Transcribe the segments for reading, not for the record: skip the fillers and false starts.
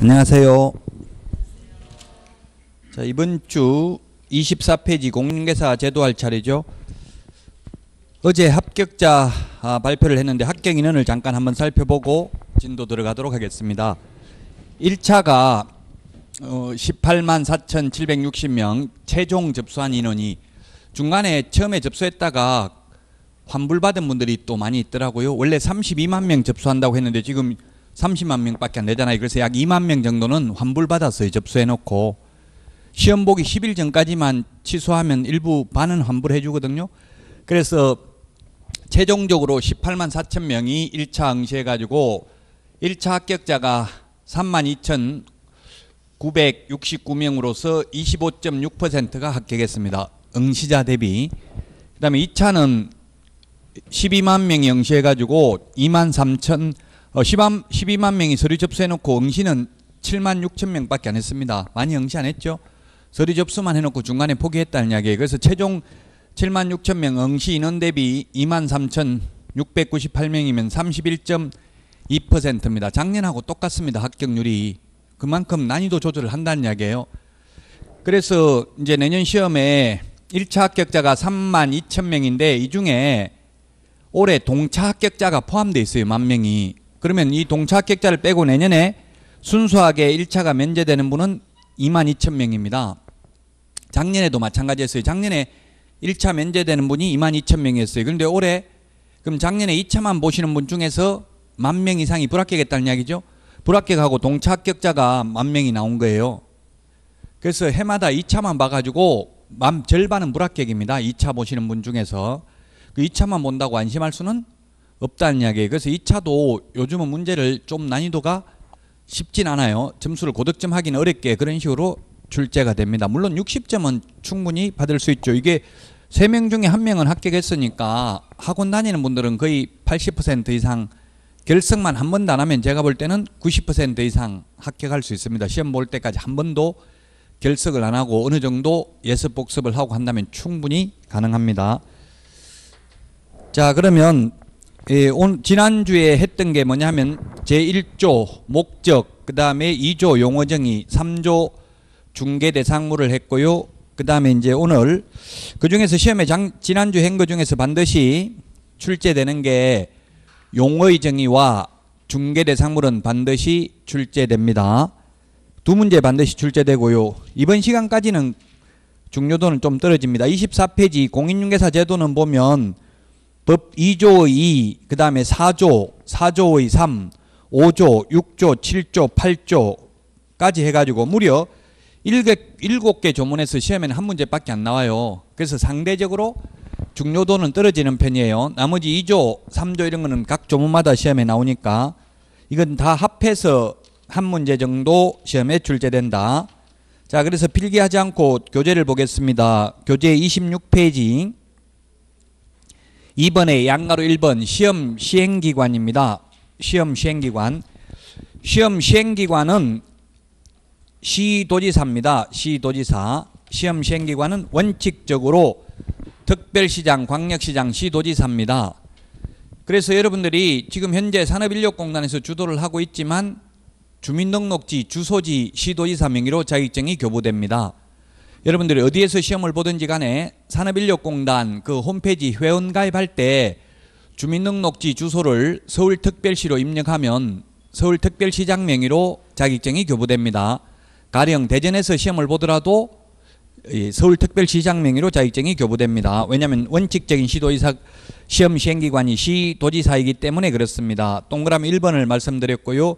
안녕하세요. 자, 이번 주 24페이지 공인중개사 제도할 차례죠. 어제 합격자 발표를 했는데 합격 인원을 잠깐 한번 살펴보고 진도 들어가도록 하겠습니다. 1차가 18만 4,760명 최종 접수한 인원이 중간에 처음에 접수했다가 환불받은 분들이 또 많이 있더라고요. 원래 32만 명 접수한다고 했는데 지금 30만 명밖에 안 되잖아요. 그래서 약 2만 명 정도는 환불받았어요. 접수해놓고. 시험 보기 10일 전까지만 취소하면 일부 반은 환불해 주거든요. 그래서 최종적으로 18만 4천 명이 1차 응시해가지고 1차 합격자가 3만 2,969명으로서 25.6%가 합격했습니다. 응시자 대비. 그 다음에 2차는 12만 명이 응시해가지고 12만 명이 서류 접수해놓고 응시는 7만 6천 명밖에 안 했습니다. 많이 응시 안 했죠. 서류 접수만 해놓고 중간에 포기했다는 이야기예요. 그래서 최종 7만 6천 명 응시 인원 대비 2만 3,698명이면 31.2%입니다. 작년하고 똑같습니다. 합격률이. 그만큼 난이도 조절을 한다는 이야기예요. 그래서 이제 내년 시험에 1차 합격자가 3만 2천 명인데 이 중에 올해 동차 합격자가 포함되어 있어요. 1만 명이. 그러면 이 동차 합격자를 빼고 내년에 순수하게 1차가 면제되는 분은 2만 2천 명입니다. 작년에도 마찬가지였어요. 작년에 1차 면제되는 분이 2만 2천 명이었어요. 그런데 올해 그럼 작년에 2차만 보시는 분 중에서 1만 명 이상이 불합격했다는 이야기죠. 불합격하고 동차 합격자가 1만 명이 나온 거예요. 그래서 해마다 2차만 봐가지고 절반은 불합격입니다. 2차 보시는 분 중에서. 그 2차만 본다고 안심할 수는 없다는 이야기예요. 그래서 2차도 요즘은 문제를 좀 난이도가 쉽진 않아요. 점수를 고득점 하기는 어렵게 그런 식으로 출제가 됩니다. 물론 60점은 충분히 받을 수 있죠. 이게 3명 중에 1명은 합격했으니까 학원 다니는 분들은 거의 80% 이상 결석만 한 번도 안 하면 제가 볼 때는 90% 이상 합격할 수 있습니다. 시험 볼 때까지 한 번도 결석을 안 하고 어느 정도 예습 복습을 하고 한다면 충분히 가능합니다. 자, 그러면 지난주에 했던 게 뭐냐면 제1조 목적, 그 다음에 2조 용어정의, 3조 중개대상물을 했고요. 그 다음에 이제 오늘 그 중에서 시험에 지난주 한 거 중에서 반드시 출제되는 게 용어의 정의와 중개대상물은 반드시 출제됩니다. 두 문제 반드시 출제되고요. 이번 시간까지는 중요도는 좀 떨어집니다. 24페이지 공인중개사 제도는 보면 법 2조의 2, 그 다음에 4조의 3, 5조, 6조, 7조, 8조까지 해가지고 무려 7개 조문에서 시험에는 한 문제밖에 안 나와요. 그래서 상대적으로 중요도는 떨어지는 편이에요. 나머지 2조, 3조 이런 거는 각 조문마다 시험에 나오니까 이건 다 합해서 한 문제 정도 시험에 출제된다. 자, 그래서 필기하지 않고 교재를 보겠습니다. 교재 26페이지 2번에 양가로 1번 시험 시행기관입니다. 시험 시행기관. 시험 시행기관은 시도지사입니다. 시도지사. 시험 시행기관은 원칙적으로 특별시장, 광역시장, 시도지사입니다. 그래서 여러분들이 지금 현재 산업인력공단에서 주도를 하고 있지만 주민등록지, 주소지, 시도지사 명의로 자격증이 교부됩니다. 여러분들이 어디에서 시험을 보든지 간에 산업인력공단 그 홈페이지 회원 가입할 때 주민등록지 주소를 서울특별시로 입력하면 서울특별시장 명의로 자격증이 교부됩니다. 가령 대전에서 시험을 보더라도 서울특별시장 명의로 자격증이 교부됩니다. 왜냐하면 원칙적인 시도지사 시험 시행기관이 시도지사이기 때문에 그렇습니다. 동그라미 1번을 말씀드렸고요.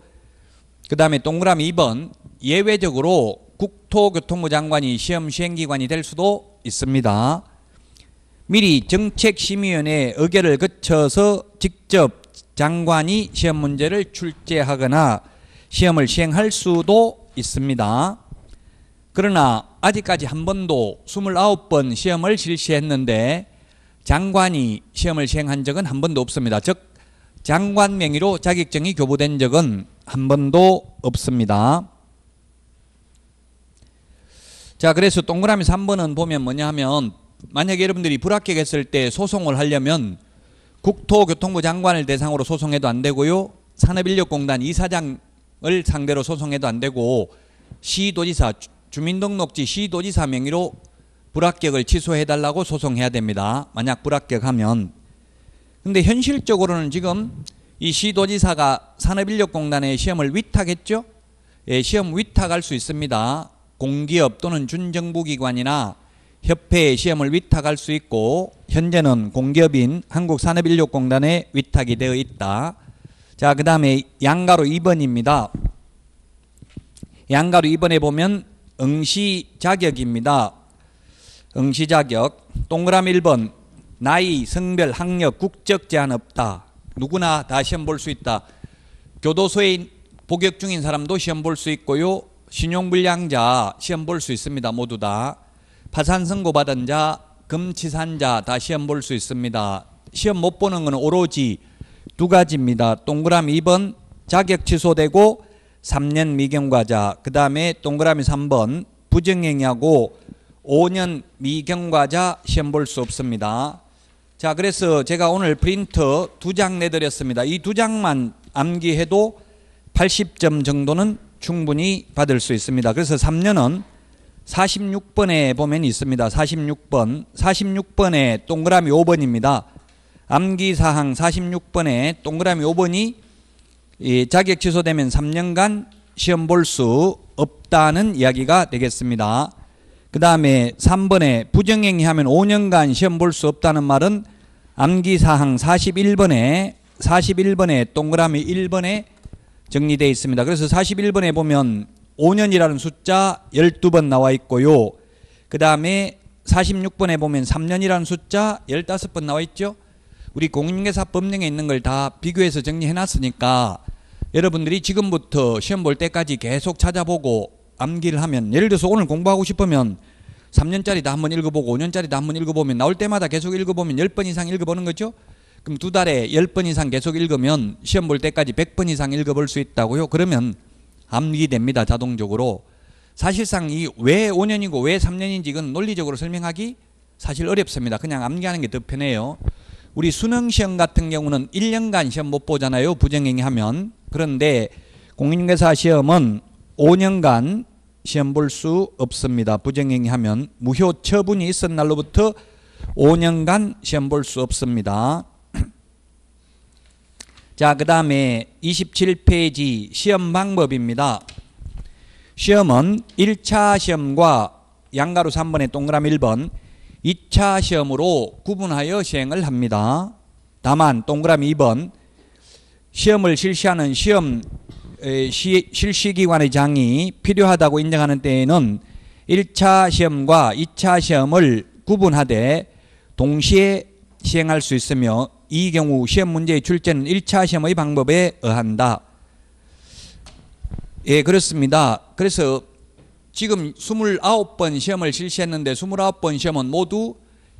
그 다음에 동그라미 2번 예외적으로 국토교통부 장관이 시험 시행기관이 될 수도 있습니다. 미리 정책심의위원회 의결을 거쳐서 직접 장관이 시험 문제를 출제하거나 시험을 시행할 수도 있습니다. 그러나 아직까지 한 번도 29번 시험을 실시했는데 장관이 시험을 시행한 적은 한 번도 없습니다. 즉 장관 명의로 자격증이 교부된 적은 한 번도 없습니다. 자, 그래서 동그라미 3번은 보면 뭐냐 하면 만약에 여러분들이 불합격했을 때 소송을 하려면 국토교통부 장관을 대상으로 소송해도 안 되고요. 산업인력공단 이사장 상대로 소송해도 안 되고 시도지사, 주민등록지 시도지사 명의로 불합격을 취소해달라고 소송해야 됩니다. 만약 불합격하면. 근데 현실적으로는 지금 이 시도지사가 산업인력공단에 시험을 위탁했죠. 예, 시험 위탁할 수 있습니다. 공기업 또는 준정부기관이나 협회에 시험을 위탁할 수 있고 현재는 공기업인 한국산업인력공단에 위탁이 되어 있다. 자, 그 다음에 양가로 2번입니다. 양가로 2번에 보면 응시 자격입니다. 응시 자격. 동그라미 1번. 나이, 성별, 학력, 국적 제한 없다. 누구나 다 시험 볼 수 있다. 교도소에 복역 중인 사람도 시험 볼 수 있고요. 신용불량자 시험 볼 수 있습니다. 모두 다. 파산 선고받은 자, 금치산자 다 시험 볼 수 있습니다. 시험 못 보는 건 오로지 두 가지입니다. 동그라미 2번 자격 취소되고 3년 미경과자. 그 다음에 동그라미 3번 부정행위하고 5년 미경과자 시험 볼 수 없습니다. 자, 그래서 제가 오늘 프린터 2장 내드렸습니다. 이 2장만 암기해도 80점 정도는 충분히 받을 수 있습니다. 그래서 3년은 46번에 보면 있습니다. 46번. 46번에 동그라미 5번입니다. 암기사항 46번에 동그라미 5번이 자격 취소되면 3년간 시험 볼 수 없다는 이야기가 되겠습니다. 그 다음에 3번에 부정행위 하면 5년간 시험 볼 수 없다는 말은 암기사항 41번에 동그라미 1번에 정리되어 있습니다. 그래서 41번에 보면 5년이라는 숫자 12번 나와 있고요. 그 다음에 46번에 보면 3년이라는 숫자 15번 나와 있죠. 우리 공인중개사 법령에 있는 걸 다 비교해서 정리해 놨으니까 여러분들이 지금부터 시험 볼 때까지 계속 찾아보고 암기를 하면, 예를 들어서 오늘 공부하고 싶으면 3년짜리도 한번 읽어보고 5년짜리도 한번 읽어보면 나올 때마다 계속 읽어보면 10번 이상 읽어보는 거죠. 그럼 두 달에 10번 이상 계속 읽으면 시험 볼 때까지 100번 이상 읽어볼 수 있다고요. 그러면 암기됩니다. 자동적으로. 사실상 이 왜 5년이고 왜 3년인지 이건 논리적으로 설명하기 사실 어렵습니다. 그냥 암기하는 게 더 편해요. 우리 수능시험 같은 경우는 1년간 시험 못 보잖아요. 부정행위 하면. 그런데 공인중개사 시험은 5년간 시험 볼 수 없습니다. 부정행위 하면. 무효 처분이 있은 날로부터 5년간 시험 볼 수 없습니다. 자, 그 다음에 27페이지 시험 방법입니다. 시험은 1차 시험과 양가로 3번의 동그라미 1번 2차 시험으로 구분하여 시행을 합니다. 다만 동그라미 2번 시험을 실시하는 시험 실시기관의 장이 필요하다고 인정하는 때에는 1차 시험과 2차 시험을 구분하되 동시에 시행할 수 있으며 이 경우 시험 문제의 출제는 1차 시험의 방법에 의한다. 예, 그렇습니다. 그래서 지금 29번 시험을 실시했는데 29번 시험은 모두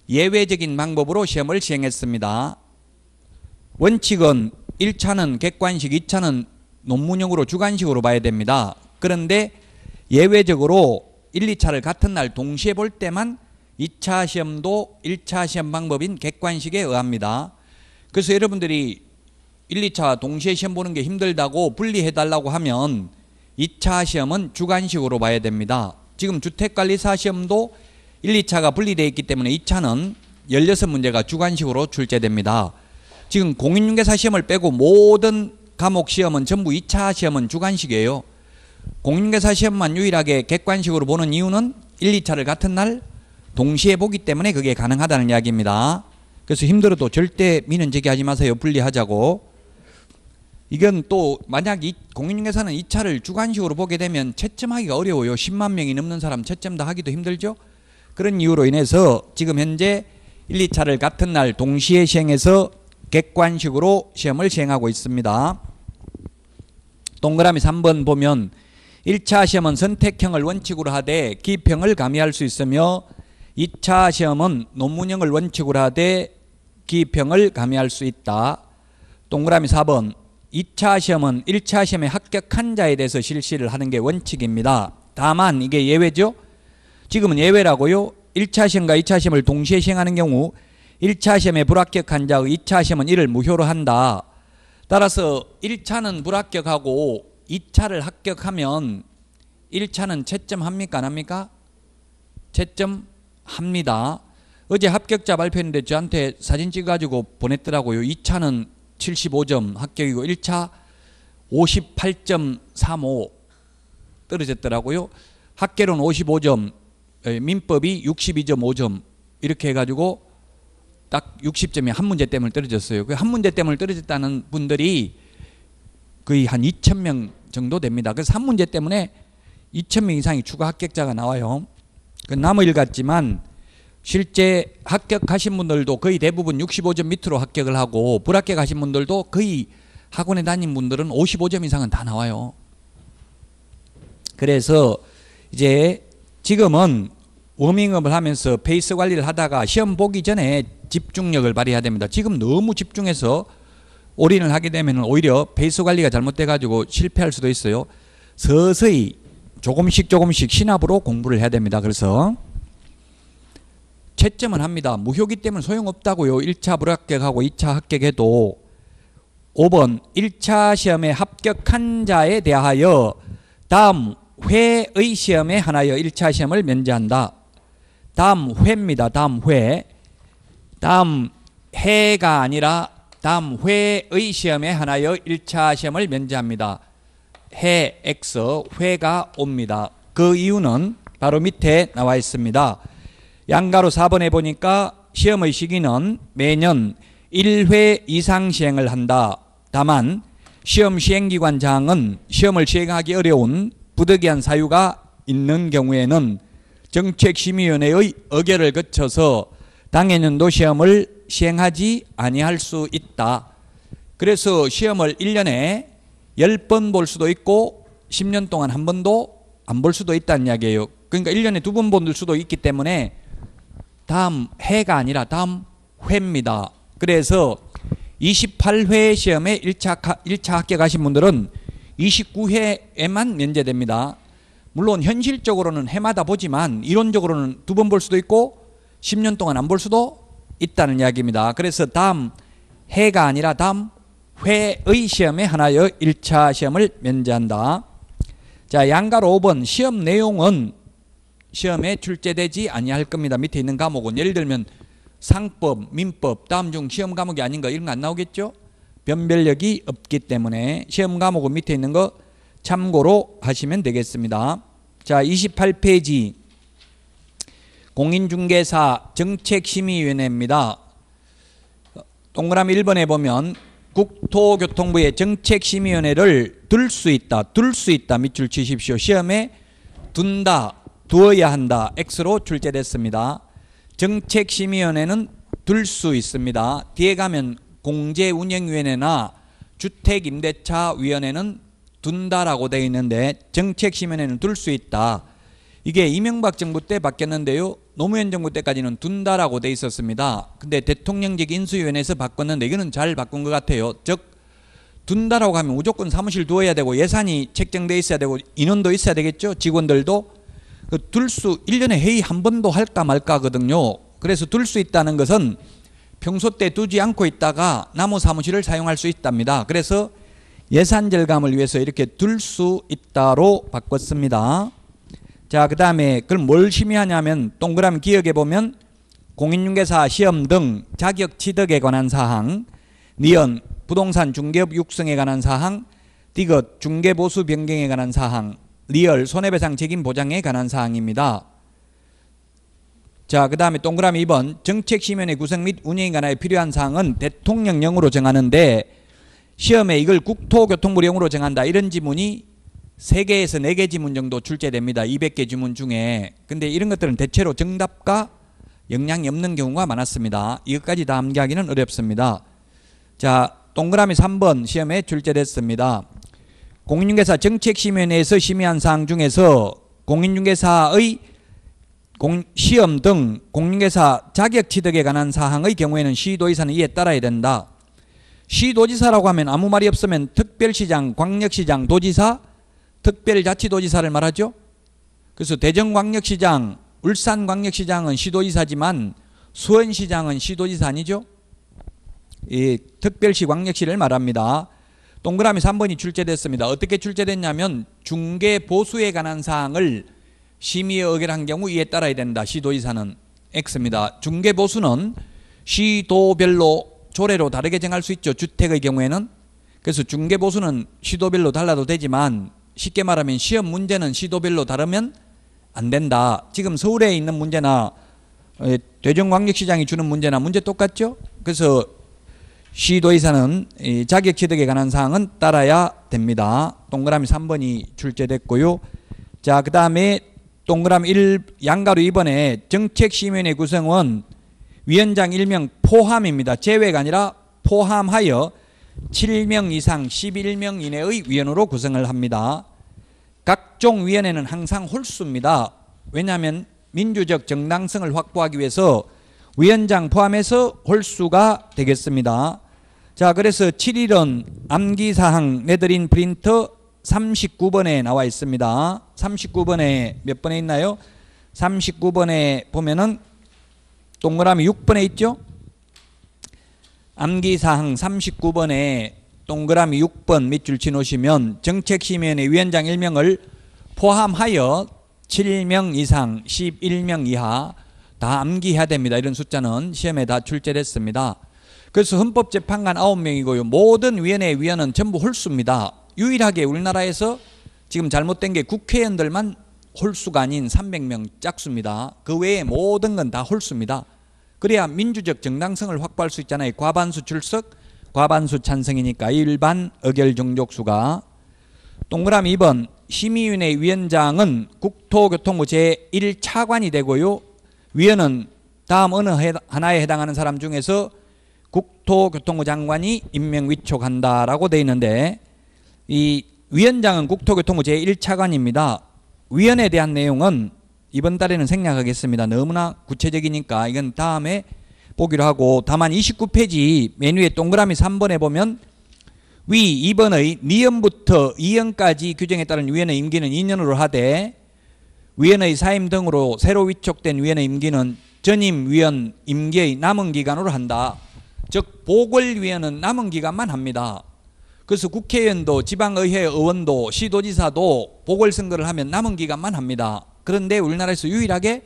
예외적인 방법으로 시험을 시행했습니다. 원칙은 1차는 객관식, 2차는 논문형으로 주관식으로 봐야 됩니다. 그런데 예외적으로 1, 2차를 같은 날 동시에 볼 때만 2차 시험도 1차 시험 방법인 객관식에 의합니다. 그래서 여러분들이 1, 2차 동시에 시험 보는 게 힘들다고 분리해달라고 하면 2차 시험은 주관식으로 봐야 됩니다. 지금 주택관리사 시험도 1, 2차가 분리되어 있기 때문에 2차는 16문제가 주관식으로 출제됩니다. 지금 공인중개사 시험을 빼고 모든 과목 시험은 전부 2차 시험은 주관식이에요. 공인중개사 시험만 유일하게 객관식으로 보는 이유는 1, 2차를 같은 날 동시에 보기 때문에 그게 가능하다는 이야기입니다. 그래서 힘들어도 절대 민원 제기하지 마세요. 분리하자고. 이건 또 만약 공인중개사는 2차를 주관식으로 보게 되면 채점하기가 어려워요. 10만 명이 넘는 사람 채점 다 하기도 힘들죠. 그런 이유로 인해서 지금 현재 1, 2차를 같은 날 동시에 시행해서 객관식으로 시험을 시행하고 있습니다. 동그라미 3번 보면 1차 시험은 선택형을 원칙으로 하되 기평을 가미할 수 있으며 2차 시험은 논문형을 원칙으로 하되 기평을 가미할 수 있다. 동그라미 4번 2차 시험은 1차 시험에 합격한 자에 대해서 실시를 하는 게 원칙입니다. 다만 이게 예외죠. 지금은 예외라고요. 1차 시험과 2차 시험을 동시에 시행하는 경우 1차 시험에 불합격한 자의 2차 시험은 이를 무효로 한다. 따라서 1차는 불합격하고 2차를 합격하면 1차는 채점합니까? 안 합니까? 채점합니다. 어제 합격자 발표했는데 저한테 사진 찍어가지고 보냈더라고요. 2차는 75점 합격이고 1차 58.35 떨어졌더라고요. 학계론 55점, 민법이 62.5점 이렇게 해가지고 딱 60점이 한 문제 때문에 떨어졌어요. 그 한 문제 때문에 떨어졌다는 분들이 거의 한 2,000명 정도 됩니다. 그래서 한 문제 때문에 2,000명 이상이 추가 합격자가 나와요. 그 나무 일 같지만 실제 합격하신 분들도 거의 대부분 65점 밑으로 합격을 하고 불합격하신 분들도 거의 학원에 다닌 분들은 55점 이상은 다 나와요. 그래서 이제 지금은 워밍업을 하면서 페이스 관리를 하다가 시험 보기 전에 집중력을 발휘해야 됩니다. 지금 너무 집중해서 올인을 하게 되면 오히려 페이스 관리가 잘못돼 가지고 실패할 수도 있어요. 서서히 조금씩 시납으로 공부를 해야 됩니다. 그래서 채점은 합니다. 무효기 때문에 소용없다고요. 1차 불합격하고 2차 합격해도. 5번 1차 시험에 합격한 자에 대하여 다음 회의 시험에 한하여 1차 시험을 면제한다. 다음 회입니다. 다음 회. 다음 해가 아니라 다음 회의 시험에 한하여 1차 시험을 면제합니다. 해 X, 회가 옵니다. 그 이유는 바로 밑에 나와 있습니다. 양가로 4번에 보니까 시험의 시기는 매년 1회 이상 시행을 한다. 다만 시험 시행기관 장은 시험을 시행하기 어려운 부득이한 사유가 있는 경우에는 정책심의위원회의 의결을 거쳐서 당해년도 시험을 시행하지 아니할 수 있다. 그래서 시험을 1년에 10번 볼 수도 있고 10년 동안 한 번도 안 볼 수도 있다는 이야기예요. 그러니까 1년에 2번 볼 수도 있기 때문에 다음 해가 아니라 다음 회입니다. 그래서 28회 시험에 1차 합격하신 분들은 29회에만 면제됩니다. 물론 현실적으로는 해마다 보지만 이론적으로는 2번 볼 수도 있고 10년 동안 안 볼 수도 있다는 이야기입니다. 그래서 다음 해가 아니라 다음 회의 시험에 한하여 1차 시험을 면제한다. 자, 양가로 5번 시험 내용은 시험에 출제되지 아니할 겁니다. 밑에 있는 과목은 예를 들면 상법, 민법, 다음 중 시험 과목이 아닌 거 이런 거 안 나오겠죠? 변별력이 없기 때문에 시험 과목은 밑에 있는 거 참고로 하시면 되겠습니다. 자, 28페이지 공인중개사 정책심의위원회입니다. 동그라미 1번에 보면 국토교통부의 정책심의위원회를 둘 수 있다 밑줄 치십시오. 시험에 두어야 한다 X로 출제됐습니다. 정책심의위원회는 둘 수 있습니다. 뒤에 가면 공제운영위원회나 주택임대차위원회는 둔다라고 되어 있는데 정책심의위원회는 둘 수 있다. 이게 이명박 정부 때 바뀌었는데요. 노무현 정부 때까지는 둔다라고 되어 있었습니다. 근데 대통령직 인수위원회에서 바꿨는데 이거는 잘 바꾼 것 같아요. 즉 둔다라고 하면 무조건 사무실 두어야 되고 예산이 책정되어 있어야 되고 인원도 있어야 되겠죠. 직원들도. 둘 수 1년에 회의 한 번도 할까 말까 하거든요. 그래서 둘 수 있다는 것은 평소 때 두지 않고 있다가 나무 사무실을 사용할 수 있답니다. 그래서 예산 절감을 위해서 이렇게 둘 수 있다로 바꿨습니다. 자, 그 다음에 그럼 뭘 심의하냐면 동그라미 기억해 보면 공인중개사 시험 등 자격 취득에 관한 사항, 니은 부동산 중개업 육성에 관한 사항, 디귿 중개보수 변경에 관한 사항, 리얼 손해배상 책임 보장에 관한 사항입니다. 자, 그 다음에 동그라미 2번 정책심의위원회 구성 및 운영에 관하여 필요한 사항은 대통령령으로 정하는데 시험에 이걸 국토교통부령으로 정한다 이런 지문이 3개에서 4개 지문 정도 출제됩니다. 200개 지문 중에. 근데 이런 것들은 대체로 정답과 영향이 없는 경우가 많았습니다. 이것까지 다 암기하기는 어렵습니다. 자, 동그라미 3번 시험에 출제됐습니다. 공인중개사 정책심의위원회에서 심의한 사항 중에서 공인중개사의 시험 등 공인중개사 자격 취득에 관한 사항의 경우에는 시도지사는 이에 따라야 된다. 시도지사라고 하면 아무 말이 없으면 특별시장, 광역시장, 도지사, 특별자치도지사를 말하죠. 그래서 대전광역시장, 울산광역시장은 시도지사지만 수원시장은 시도지사 아니죠. 이 특별시, 광역시를 말합니다. 동그라미 3번이 출제됐습니다. 어떻게 출제됐냐면 중개 보수에 관한 사항을 심의에 의결한 경우 이에 따라야 된다. 시도지사는 X입니다. 중개 보수는 시도별로 조례로 다르게 정할 수 있죠. 주택의 경우에는. 그래서 중개 보수는 시도별로 달라도 되지만 쉽게 말하면 시험 문제는 시도별로 다르면 안 된다. 지금 서울에 있는 문제나 대전광역시장이 주는 문제나 문제 똑같죠. 그래서 시도의사는 자격 취득에 관한 사항은 따라야 됩니다. 동그라미 3번이 출제됐고요. 자, 그 다음에 동그라미 1 양가로 2번에 정책심의위원회 구성은 위원장 1명 포함입니다. 제외가 아니라 포함하여 7명 이상 11명 이내의 위원으로 구성을 합니다. 각종 위원회는 항상 홀수입니다. 왜냐하면 민주적 정당성을 확보하기 위해서 위원장 포함해서 홀수가 되겠습니다. 자, 그래서 7일은 암기사항 내드린 프린터 39번에 나와 있습니다. 39번에 몇 번에 있나요? 39번에 보면은 동그라미 6번에 있죠? 암기사항 39번에 동그라미 6번 밑줄 치놓으시면 정책심의위원회 위원장 1명을 포함하여 7명 이상 11명 이하 다 암기해야 됩니다. 이런 숫자는 시험에 다 출제됐습니다. 그래서 헌법재판관 9명이고요. 모든 위원회 위원은 전부 홀수입니다. 유일하게 우리나라에서 지금 잘못된 게 국회의원들만 홀수가 아닌 300명 짝수입니다. 그 외에 모든 건 다 홀수입니다. 그래야 민주적 정당성을 확보할 수 있잖아요. 과반수 출석, 과반수 찬성이니까 일반 의결 정족수가. 동그라미 2번 심의위원회 위원장은 국토교통부 제1차관이 되고요. 위원은 다음 어느 하나에 해당하는 사람 중에서 국토교통부 장관이 임명 위촉한다라고 되어 있는데 이 위원장은 국토교통부 제1차관입니다. 위원에 대한 내용은 이번 달에는 생략하겠습니다. 너무나 구체적이니까 이건 다음에 보기로 하고 다만 29페이지 맨 위에 동그라미 3번에 보면 위 2번의 니연부터 2연까지 규정에 따른 위원의 임기는 2년으로 하되 위원의 사임 등으로 새로 위촉된 위원의 임기는 전임 위원 임기의 남은 기간으로 한다. 즉 보궐위원은 남은 기간만 합니다. 그래서 국회의원도 지방의회 의원도 시도지사도 보궐선거를 하면 남은 기간만 합니다. 그런데 우리나라에서 유일하게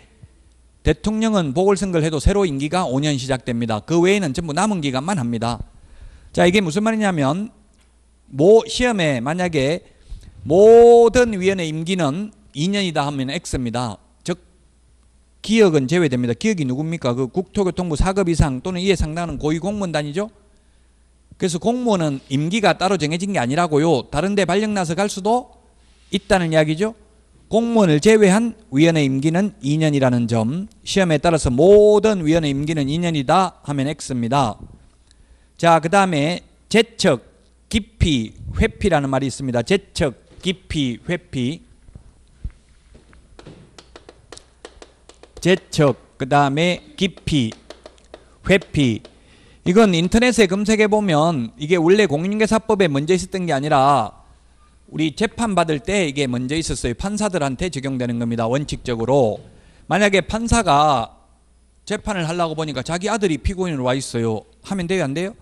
대통령은 보궐선거를 해도 새로 임기가 5년 시작됩니다. 그 외에는 전부 남은 기간만 합니다. 자, 이게 무슨 말이냐면 시험에 만약에 모든 위원의 임기는 2년이다 하면 X입니다. 즉 기역은 제외됩니다. 기역이 누굽니까? 그 국토교통부 4급 이상 또는 이에 상당하는 고위공무원단이죠. 그래서 공무원은 임기가 따로 정해진 게 아니라고요. 다른 데 발령 나서 갈 수도 있다는 이야기죠. 공무원을 제외한 위원의 임기는 2년이라는 점. 시험에 따라서 모든 위원의 임기는 2년이다 하면 X입니다. 자, 그 다음에 재척, 기피, 회피라는 말이 있습니다. 재척, 기피, 회피. 재척, 그 다음에 기피, 회피. 이건 인터넷에 검색해 보면 이게 원래 공인중개사법에 먼저 있었던 게 아니라 우리 재판 받을 때 이게 먼저 있었어요. 판사들한테 적용되는 겁니다. 원칙적으로. 만약에 판사가 재판을 하려고 보니까 자기 아들이 피고인으로 와 있어요. 하면 돼요, 안 돼요?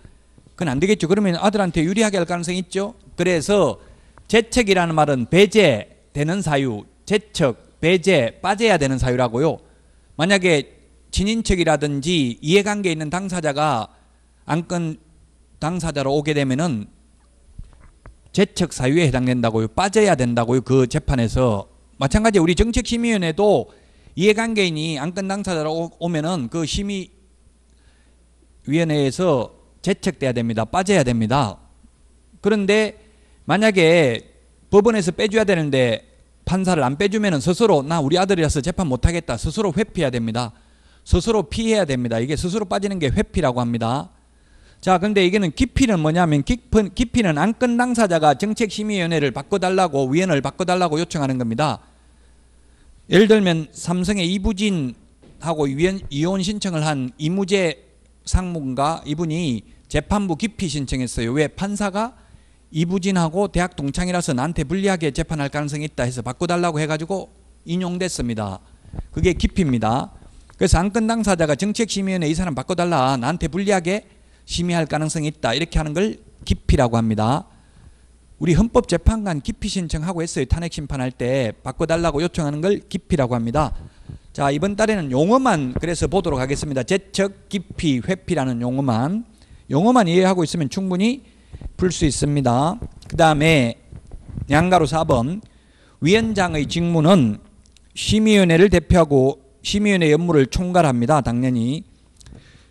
그건 안 되겠죠. 그러면 아들한테 유리하게 할 가능성이 있죠. 그래서 재척이라는 말은 배제되는 사유, 재척, 배제, 빠져야 되는 사유라고요. 만약에 친인척이라든지 이해관계에 있는 당사자가 안건 당사자로 오게 되면은 재척 사유에 해당된다고요. 빠져야 된다고요. 그 재판에서. 마찬가지 우리 정책심의위원회도 이해관계인이 안건 당사자로 오면은 그 심의위원회에서 재척돼야 됩니다. 빠져야 됩니다. 그런데 만약에 법원에서 빼줘야 되는데 판사를 안 빼주면은 스스로 나 우리 아들이라서 재판 못하겠다. 스스로 회피해야 됩니다. 스스로 피해야 됩니다. 이게 스스로 빠지는 게 회피라고 합니다. 자, 그런데 이게는 기피는 뭐냐면 기피는 안건 당사자가 정책심의위원회를 바꿔달라고 위원을 바꿔달라고 요청하는 겁니다. 예를 들면 삼성의 이부진하고 이혼 신청을 한 이무재 상무인가 이분이 재판부 기피 신청했어요. 왜? 판사가 이부진하고 대학 동창이라서 나한테 불리하게 재판할 가능성이 있다 해서 바꿔달라고 해가지고 인용됐습니다. 그게 기피입니다. 그래서 안건 당사자가 정책심의위원회 이 사람 바꿔달라 나한테 불리하게 심의할 가능성이 있다 이렇게 하는 걸 기피라고 합니다. 우리 헌법재판관 기피 신청하고 했어요. 탄핵 심판할 때 바꿔달라고 요청하는 걸 기피라고 합니다. 자, 이번 달에는 용어만 그래서 보도록 하겠습니다. 제척, 기피, 회피라는 용어만 이해하고 있으면 충분히 풀 수 있습니다. 그 다음에 양가로 4번 위원장의 직무는 심의위원회를 대표하고 심의위원회 업무를 총괄합니다. 당연히.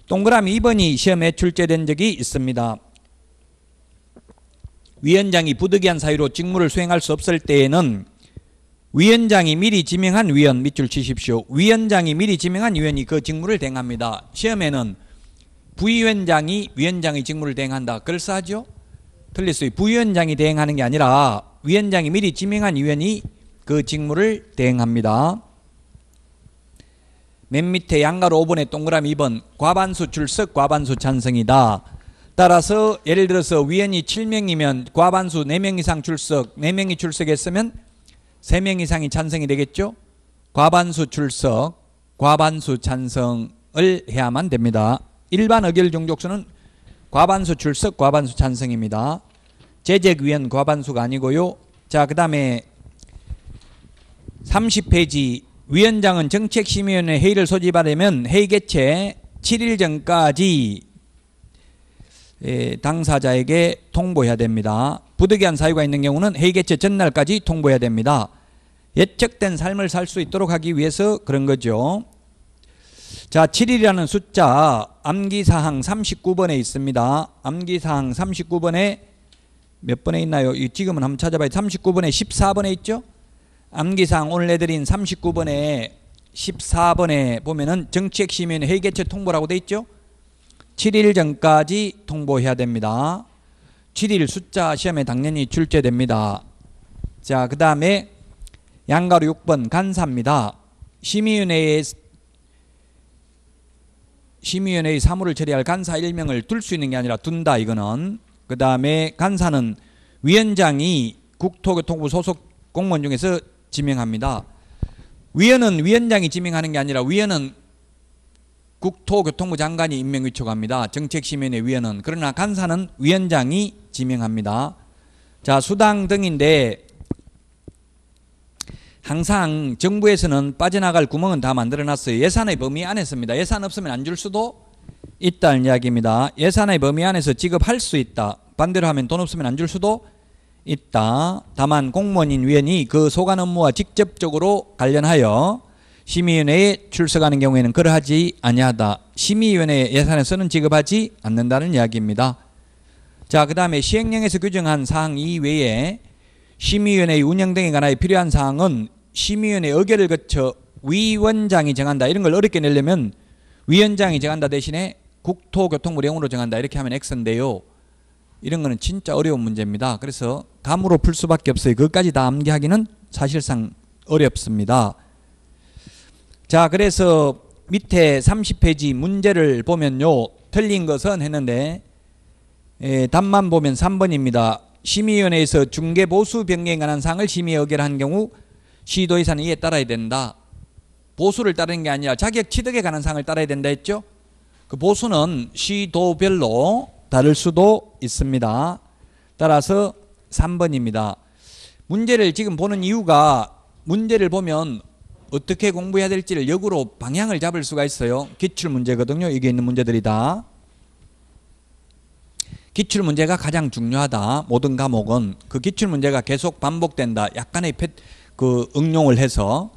동그라미 2번이 시험에 출제된 적이 있습니다. 위원장이 부득이한 사유로 직무를 수행할 수 없을 때에는 위원장이 미리 지명한 위원 밑줄 치십시오. 위원장이 미리 지명한 위원이 그 직무를 대행합니다. 시험에는 부위원장이 위원장의 직무를 대행한다. 그럴싸하죠? 틀렸어요. 부위원장이 대행하는 게 아니라 위원장이 미리 지명한 위원이 그 직무를 대행합니다. 맨 밑에 양가로 5번에 동그라미 2번 과반수 출석 과반수 찬성이다. 따라서 예를 들어서 위원이 7명이면 과반수 4명 이상 출석 4명이 출석했으면 3명 이상이 찬성이 되겠죠. 과반수 출석 과반수 찬성을 해야만 됩니다. 일반 의결 종족수는 과반수 출석 과반수 찬성입니다. 재직위원 과반수가 아니고요. 자, 그 다음에 30페이지 위원장은 정책심의위원회 회의를 소집하려면 회의 개최 7일 전까지 당사자에게 통보해야 됩니다. 부득이한 사유가 있는 경우는 회의 개최 전날까지 통보해야 됩니다. 예측된 삶을 살 수 있도록 하기 위해서 그런 거죠. 자, 7일이라는 숫자 암기사항 39번에 있습니다. 암기사항 39번에 몇 번에 있나요? 지금은 한번 찾아봐요. 39번에 14번에 있죠? 암기사항 오늘 내드린 39번에 14번에 보면은 정치핵심위원회 회의 개최 통보라고 돼 있죠? 7일 전까지 통보해야 됩니다. 7일 숫자 시험에 당연히 출제됩니다. 자, 그 다음에 양가로 6번 간사입니다. 심의위원회의 사무를 처리할 간사 1명을 둘 수 있는 게 아니라 둔다 이거는. 그 다음에 간사는 위원장이 국토교통부 소속 공무원 중에서 지명합니다. 위원은 위원장이 지명하는 게 아니라 위원은 국토교통부 장관이 임명 위촉합니다. 정책심의위원회 위원은. 그러나 간사는 위원장이 지명합니다. 자, 수당 등인데 항상 정부에서는 빠져나갈 구멍은 다 만들어놨어요. 예산의 범위 안에서입니다. 예산 없으면 안 줄 수도 있다는 이야기입니다. 예산의 범위 안에서 지급할 수 있다. 반대로 하면 돈 없으면 안 줄 수도 있다. 다만 공무원인 위원이 그 소관 업무와 직접적으로 관련하여 심의위원회에 출석하는 경우에는 그러하지 아니하다. 심의위원회 예산에서는 지급하지 않는다는 이야기입니다. 자, 그 다음에 시행령에서 규정한 사항 이외에 심의위원회의 운영 등에 관하여 필요한 사항은 심의위원회 의결을 거쳐 위원장이 정한다. 이런 걸 어렵게 내려면 위원장이 정한다 대신에 국토교통부령으로 정한다. 이렇게 하면 X인데요. 이런 거는 진짜 어려운 문제입니다. 그래서 감으로 풀 수밖에 없어요. 그것까지 다 암기하기는 사실상 어렵습니다. 자, 그래서 밑에 30페이지 문제를 보면요. 틀린 것은 했는데 답만 보면 3번입니다. 심의위원회에서 중개보수 변경에 관한 사항을 심의에 의결한 경우 시도의사는 이에 따라야 된다. 보수를 따르는 게 아니라 자격 취득에 관한 사항을 따라야 된다 했죠. 그 보수는 시도별로 다를 수도 있습니다. 따라서 3번입니다. 문제를 지금 보는 이유가 문제를 보면 어떻게 공부해야 될지를 역으로 방향을 잡을 수가 있어요. 기출문제거든요. 이게 있는 문제들이 다. 기출문제가 가장 중요하다. 모든 과목은 그 기출문제가 계속 반복된다. 약간의 그 응용을 해서.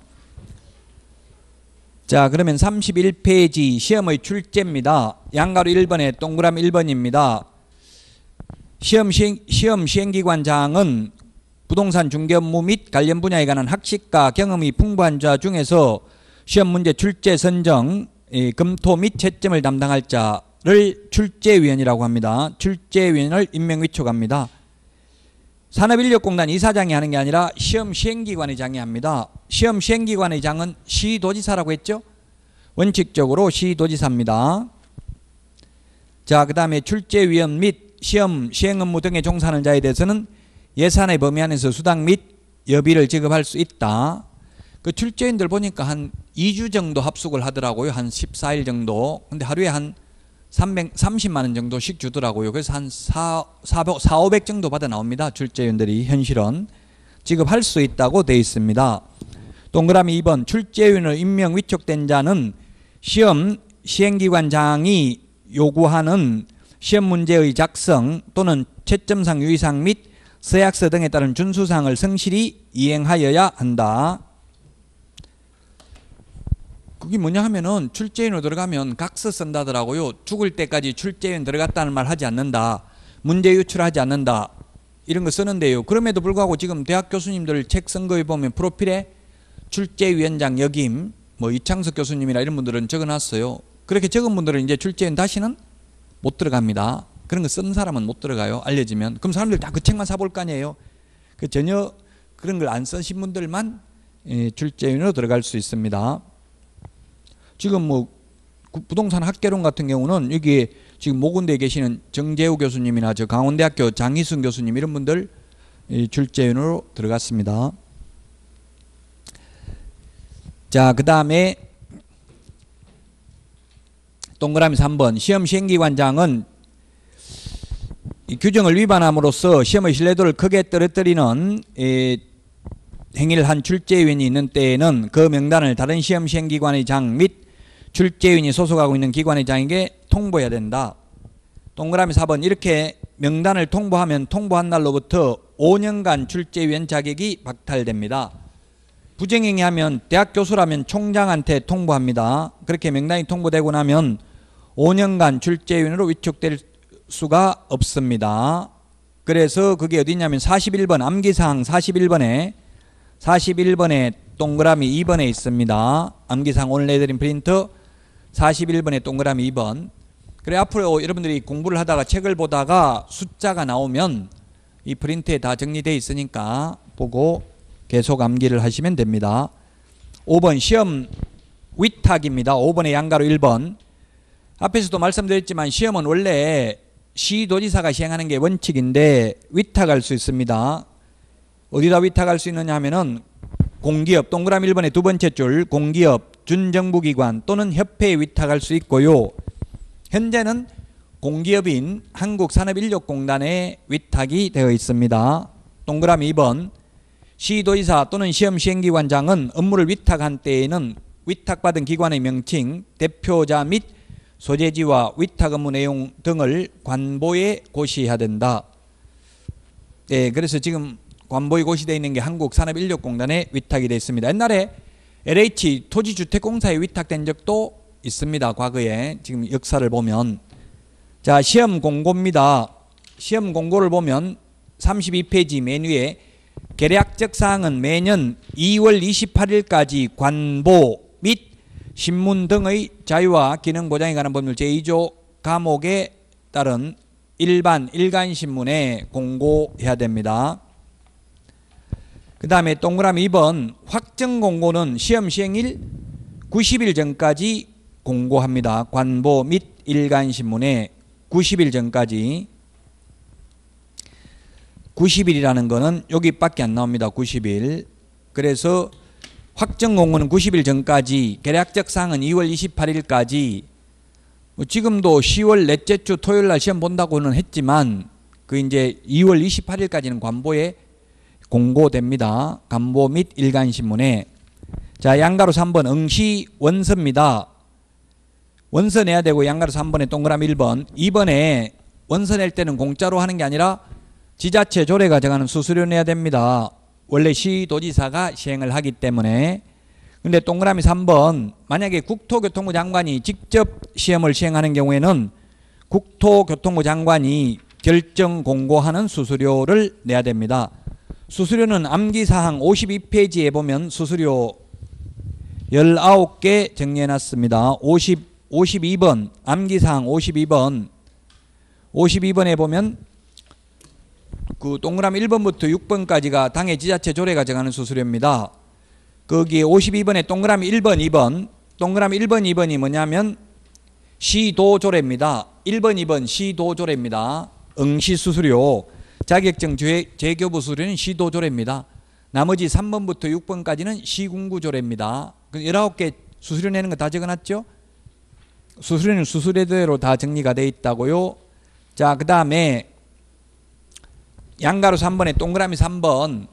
자, 그러면 31페이지 시험의 출제입니다. 양가로 1번에 동그라미 1번입니다. 시험 시행기관장은 부동산 중개 업무 및 관련 분야에 관한 학식과 경험이 풍부한 자 중에서 시험 문제 출제 선정, 검토 및 채점을 담당할 자를 출제위원이라고 합니다. 출제위원을 임명 위촉합니다. 산업인력공단 이사장이 하는 게 아니라 시험 시행기관의 장이 합니다. 시험 시행기관의 장은 시도지사라고 했죠. 원칙적으로 시도지사입니다. 자, 그 다음에 출제위원 및 시험 시행 업무 등에 종사하는 자에 대해서는 예산의 범위 안에서 수당 및 여비를 지급할 수 있다. 그 출제인들 보니까 한 2주 정도 합숙을 하더라고요. 한 14일 정도. 근데 하루에 한 330만 원 정도씩 주더라고요. 그래서 한 500 정도 받아 나옵니다. 출제위원들이 현실은 지급할 수 있다고 되어 있습니다. 동그라미 2번 출제위원으로 임명 위촉된 자는 시험 시행기관장이 요구하는 시험 문제의 작성 또는 채점상 유의사항 및 서약서 등에 따른 준수사항을 성실히 이행하여야 한다. 그게 뭐냐 하면은 출제위원으로 들어가면 각서 쓴다더라고요. 죽을 때까지 출제위원 들어갔다는 말 하지 않는다. 문제 유출하지 않는다. 이런 거 쓰는데요. 그럼에도 불구하고 지금 대학 교수님들 책 쓴 거에 보면 프로필에 출제위원장 역임 뭐 이창석 교수님이나 이런 분들은 적어놨어요. 그렇게 적은 분들은 이제 출제위원 다시는 못 들어갑니다. 그런 거 쓴 사람은 못 들어가요. 알려지면. 그럼 사람들 다 그 책만 사볼 거 아니에요. 그 전혀 그런 걸 안 쓰신 분들만 출제위원으로 들어갈 수 있습니다. 지금 뭐 부동산 학개론 같은 경우는 여기 지금 모군대에 계시는 정재우 교수님이나 저 강원대학교 장희순 교수님 이런 분들 출제위원으로 들어갔습니다. 자, 그 다음에 동그라미 3번 시험 시행기관장은 이 규정을 위반함으로써 시험의 신뢰도를 크게 떨어뜨리는 행위를 한 출제위원이 있는 때에는 그 명단을 다른 시험 시행기관의 장 및 출제위원이 소속하고 있는 기관의 장에게 통보해야 된다. 동그라미 4번 이렇게 명단을 통보하면 통보한 날로부터 5년간 출제위원 자격이 박탈됩니다. 부정행위 하면 대학 교수라면 총장한테 통보합니다. 그렇게 명단이 통보되고 나면 5년간 출제위원으로 위촉될 수가 없습니다. 그래서 그게 어디냐면 41번 암기사항 41번에 동그라미 2번에 있습니다. 암기사항 오늘 내드린 프린트 41번에 동그라미 2번. 그래 앞으로 여러분들이 공부를 하다가 책을 보다가 숫자가 나오면 이 프린트에 다 정리되어 있으니까 보고 계속 암기를 하시면 됩니다. 5번 시험 위탁입니다. 5번의 양가로 1번. 앞에서도 말씀드렸지만 시험은 원래 시도지사가 시행하는 게 원칙인데 위탁할 수 있습니다. 어디다 위탁할 수 있느냐 하면은 공기업 동그라미 1번의 두 번째 줄 공기업 준정부기관 또는 협회에 위탁할 수 있고요. 현재는 공기업인 한국산업인력공단에 위탁이 되어 있습니다. 동그라미 2번 시도지사 또는 시험 시행기관장은 업무를 위탁한 때에는 위탁받은 기관의 명칭, 대표자 및 소재지와 위탁 업무 내용 등을 관보에 고시해야 된다. 네, 그래서 지금 관보에 고시되어 있는 게 한국산업인력공단에 위탁이 되어 있습니다. 옛날에 LH 토지주택공사에 위탁된 적도 있습니다. 과거에 지금 역사를 보면. 자, 시험 공고입니다. 시험 공고를 보면 32페이지 맨 위에 계략적 사항은 매년 2월 28일까지 관보 및 신문 등의 자유와 기능 보장에 관한 법률 제2조 가목에 따른 일간신문에 공고해야 됩니다. 그 다음에 동그라미 2번 확정 공고는 시험 시행일 90일 전까지 공고합니다. 관보 및 일간신문에 90일 전까지. 90일이라는 거는 여기밖에 안 나옵니다. 90일. 그래서 확정 공고는 90일 전까지, 계략적 사항은 2월 28일까지. 지금도 10월 넷째 주 토요일 날 시험 본다고는 했지만 그 이제 2월 28일까지는 관보에 공고됩니다. 관보 및 일간신문에. 자, 양가로 3번 응시 원서입니다. 원서 내야 되고 양가로 3번에 동그라미 1번. 2번에 원서 낼 때는 공짜로 하는 게 아니라 지자체 조례가 정하는 수수료 내야 됩니다. 원래 시도지사가 시행을 하기 때문에. 근데 동그라미 3번 만약에 국토교통부 장관이 직접 시험을 시행하는 경우에는 국토교통부 장관이 결정 공고하는 수수료를 내야 됩니다. 수수료는 암기사항 52페이지에 보면 수수료 19개 정리해놨습니다. 52번 암기사항 52번에 보면 그 동그라미 1번부터 6번까지가 당의 지자체 조례가 정하는 수수료입니다. 거기 52번에 동그라미 1번, 2번. 동그라미 1번, 2번이 뭐냐면 시도조례입니다. 1번, 2번 시도조례입니다. 응시수수료, 자격증 재교부 수수료는 시도조례입니다. 나머지 3번부터 6번까지는 시군구조례입니다. 19개 수수료 내는 거 다 적어놨죠? 수수료는 수수료대로 다 정리가 돼 있다고요. 자, 그 다음에 양가로 3번에 동그라미 3번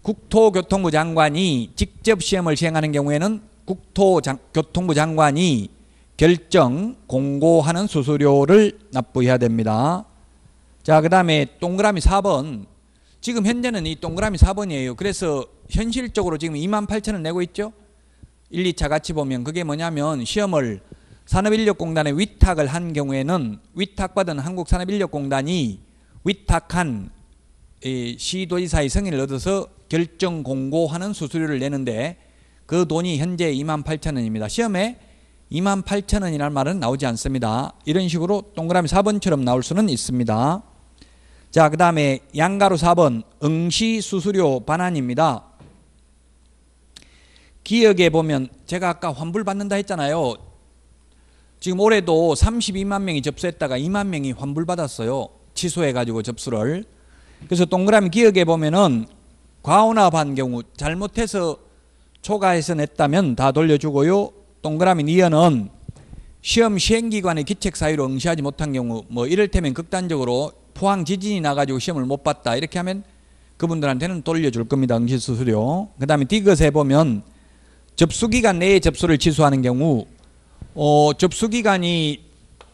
국토교통부 장관이 직접 시험을 시행하는 경우에는 국토교통부 장관이 결정 공고하는 수수료를 납부해야 됩니다. 자, 그 다음에 동그라미 4번 지금 현재는 이 동그라미 4번이에요. 그래서 현실적으로 지금 28,000원 내고 있죠. 1, 2차 같이 보면 그게 뭐냐면 시험을 산업인력공단에 위탁을 한 경우에는 위탁받은 한국산업인력공단이 위탁한 시도지사의 승인을 얻어서 결정 공고하는 수수료를 내는데 그 돈이 현재 28,000원입니다. 시험에 28,000원이라는 말은 나오지 않습니다. 이런 식으로 동그라미 4번처럼 나올 수는 있습니다. 자, 그 다음에 양가로 4번 응시 수수료 반환입니다. 기억에 보면 제가 아까 환불 받는다 했잖아요. 지금 올해도 32만 명이 접수했다가 2만 명이 환불 받았어요. 취소해가지고 접수를. 그래서 동그라미 기억에 보면은 과온합한 경우 잘못해서 초과해서 냈다면 다 돌려주고요. 동그라미 니은은 시험 시행기관의 기책 사유로 응시하지 못한 경우 뭐 이를테면 극단적으로 포항 지진이 나가지고 시험을 못 봤다 이렇게 하면 그분들한테는 돌려줄 겁니다. 응시 수수료. 그 다음에 디귿에 보면 접수기간 내에 접수를 취소하는 경우 접수기간이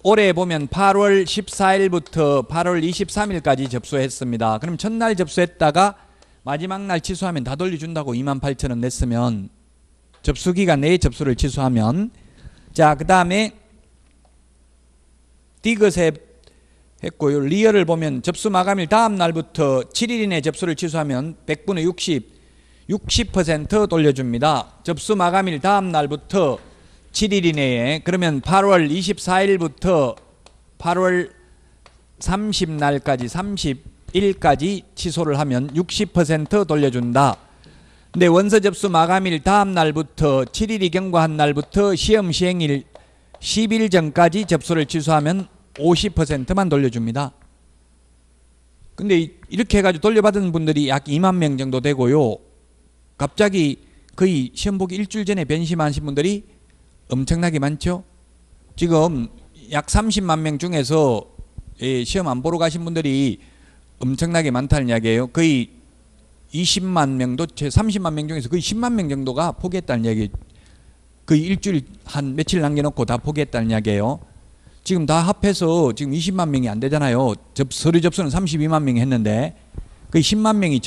올해 보면 8월 14일부터 8월 23일까지 접수했습니다. 그럼 첫날 접수했다가 마지막 날 취소하면 다 돌려준다고 28,000원 냈으면 접수기간 내에 접수를 취소하면. 자, 그 다음에 디귿에 했고요. 리얼을 보면 접수 마감일 다음 날부터 7일 이내 접수를 취소하면 100분의 60% 돌려줍니다. 접수 마감일 다음 날부터 7일 이내에 그러면 8월 24일부터 8월 30날까지 30일까지 취소를 하면 60% 돌려준다. 근데 원서 접수 마감일 다음 날부터 7일이 경과한 날부터 시험 시행일 10일 전까지 접수를 취소하면 50%만 돌려줍니다. 근데 이렇게 해가지고 돌려받은 분들이 약 2만 명 정도 되고요. 갑자기 거의 시험 보기 일주일 전에 변심하신 분들이 엄청나게 많죠. 지금 약 30만 명 중에서 시험 안 보러 가신 분들이 엄청나게 많다는 이야기예요. 거의 20만 명도 30만 명 중에서 거의 10만 명 정도가 포기했다는 이야기. 거의 일주일 한 며칠 남겨놓고 다 포기했다는 이야기예요. 지금 다 합해서 지금 20만 명이 안 되잖아요. 서류 접수는 32만 명이 했는데 거의 10만 명이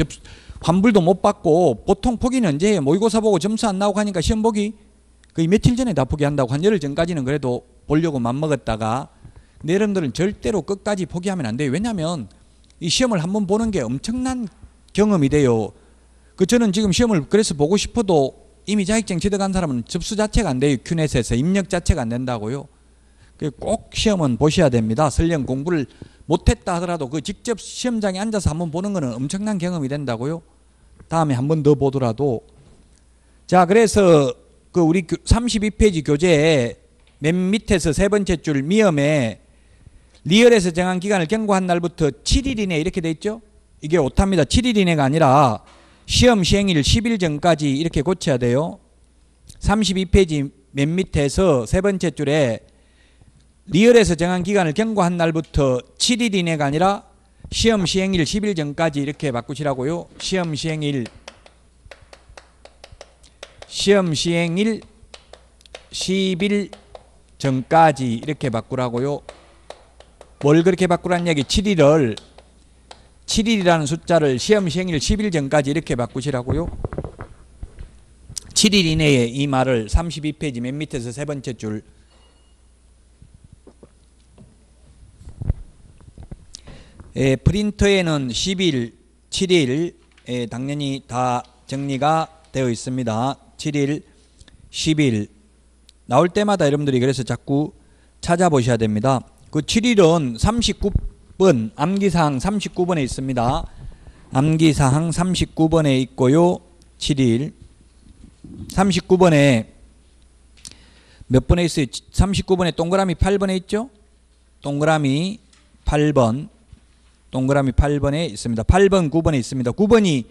환불도 못 받고 보통 포기는 언제예요? 모의고사 보고 점수 안 나오고 하니까 시험 보기 거의 며칠 전에 다 포기한다고. 한 열흘 전까지는 그래도 보려고 맘먹었다가 근데 여러분들은 절대로 끝까지 포기하면 안 돼요. 왜냐하면 이 시험을 한번 보는 게 엄청난 경험이 돼요. 저는 지금 시험을 그래서 보고 싶어도 이미 자격증 취득한 사람은 접수 자체가 안 돼요. 큐넷에서 입력 자체가 안 된다고요. 꼭 시험은 보셔야 됩니다. 설령 공부를 못했다 하더라도 그 직접 시험장에 앉아서 한번 보는 거는 엄청난 경험이 된다고요. 다음에 한 번 더 보더라도. 자, 그래서 우리 32페이지 교재에 맨 밑에서 세 번째 줄 미음에 리얼에서 정한 기간을 경과한 날부터 7일 이내 이렇게 돼 있죠. 이게 오타입니다. 7일 이내가 아니라 시험 시행일 10일 전까지 이렇게 고쳐야 돼요. 32페이지 맨 밑에서 세 번째 줄에 리얼에서 정한 기간을 경과한 날부터 7일 이내가 아니라 시험 시행일 10일 전까지 이렇게 바꾸시라고요. 시험 시행일 10일 전까지 이렇게 바꾸라고요. 뭘 그렇게 바꾸라는 얘기? 7일이라는 숫자를 시험 시행일 10일 전까지 이렇게 바꾸시라고요. 7일 이내에 이 말을 32페이지 맨 밑에서 세 번째 줄 프린터에는 10일, 7일 당연히 다 정리가 되어 있습니다. 7일, 10일 나올 때마다 여러분들이 그래서 자꾸 찾아보셔야 됩니다. 그 7일은 39번 암기사항 39번에 있습니다. 암기사항 39번에 있고요. 7일 39번에 몇 번에 있어요? 39번에 동그라미 8번에 있죠? 동그라미 8번에 있습니다. 8번, 9번에 있습니다. 9번이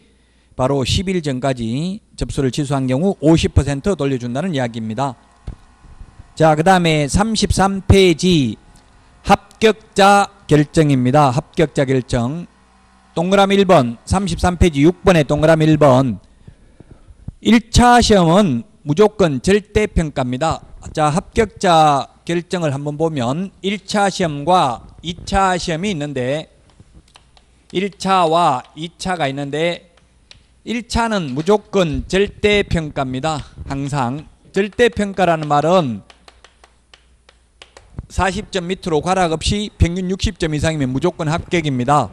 바로 10일 전까지 접수를 취소한 경우 50% 돌려준다는 이야기입니다. 자, 그 다음에 33페이지 합격자 결정입니다. 합격자 결정. 동그라미 1번, 33페이지 6번에 동그라미 1번. 1차 시험은 무조건 절대평가입니다. 자, 합격자 결정을 한번 보면 1차 시험과 2차 시험이 있는데 1차와 2차가 있는데 1차는 무조건 절대평가입니다. 항상. 절대평가라는 말은 40점 밑으로 과락 없이 평균 60점 이상이면 무조건 합격입니다.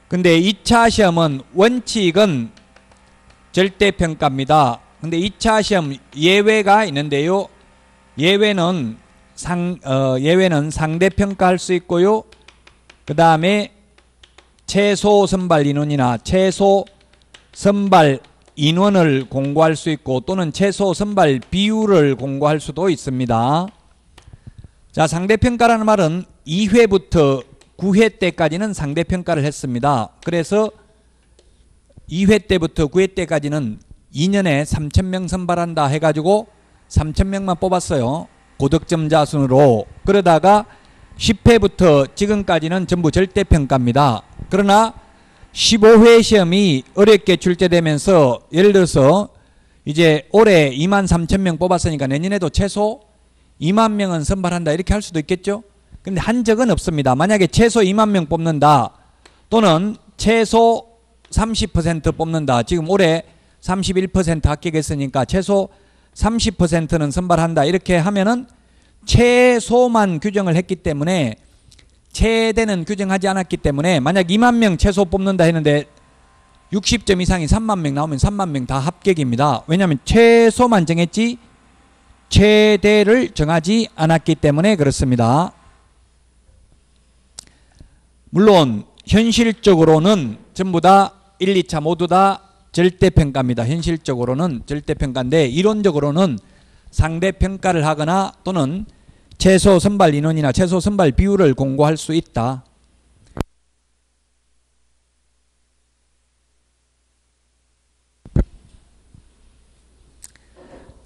근데 2차 시험은 원칙은 절대평가입니다. 근데 2차 시험 예외가 있는데요. 예외는 상대평가할 수 있고요. 그 다음에 최소 선발 인원이나 최소 선발 인원을 공고할 수 있고 또는 최소 선발 비율을 공고할 수도 있습니다. 자, 상대평가라는 말은 2회부터 9회 때까지는 상대평가를 했습니다. 그래서 2회 때부터 9회 때까지는 2년에 3,000명 선발한다 해가지고 3,000명만 뽑았어요. 고득점자 순으로. 그러다가 10회부터 지금까지는 전부 절대평가입니다. 그러나 15회 시험이 어렵게 출제되면서 예를 들어서 이제 올해 23,000명 뽑았으니까 내년에도 최소 2만 명은 선발한다 이렇게 할 수도 있겠죠. 근데 한 적은 없습니다. 만약에 최소 2만 명 뽑는다 또는 최소 30% 뽑는다. 지금 올해 31% 합격했으니까 최소 30%는 선발한다 이렇게 하면은 최소만 규정을 했기 때문에 최대는 규정하지 않았기 때문에 만약 2만 명 최소 뽑는다 했는데 60점 이상이 3만 명 나오면 3만 명 다 합격입니다. 왜냐하면 최소만 정했지 최대를 정하지 않았기 때문에 그렇습니다. 물론 현실적으로는 전부 다 1, 2차 모두 다 절대평가입니다. 현실적으로는 절대평가인데 이론적으로는 상대평가를 하거나 또는 최소 선발 인원이나 최소 선발 비율을 공고할 수 있다.